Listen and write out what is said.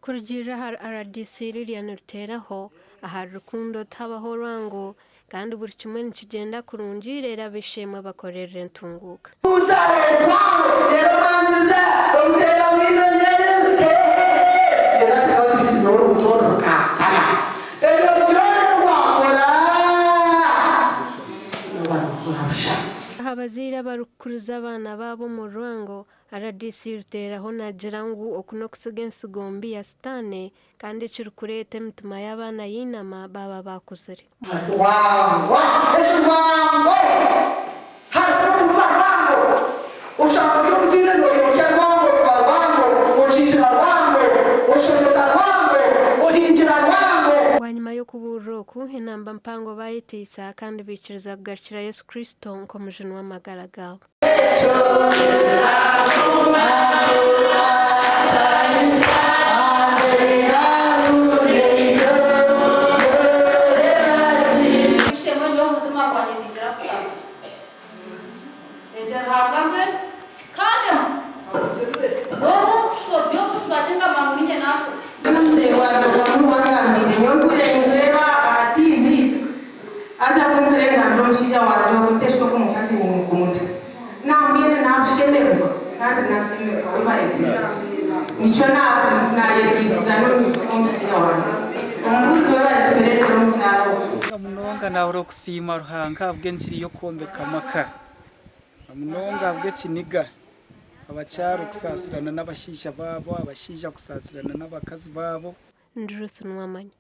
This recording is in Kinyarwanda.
kurgira har RDC Lilian Ruteraho ahari rukundo tabaho rango kandi buri kimwe nikigenda kurungirera bishimwe bakorera ntunguka abazira barukuruza abana babo mu ruango RDC Ruteraho nagira ngo okuno kusigensi gombi ya stane kandi cirukurete mitima y'abana y'inama baba bakuzire wanyuma yo kuburoku inamba mpango bayitisa kandi bikiriza kugacira Yesu Kristo nkomujeno w'amagara gawe munonga nawe kusima ruhanga bw'ensiri yo kombeka maka munonga bw'ekiniga abacyaro kusasirana n'abashisha babo abashisha kusasirana n'abakazi babo ndurusunwamanya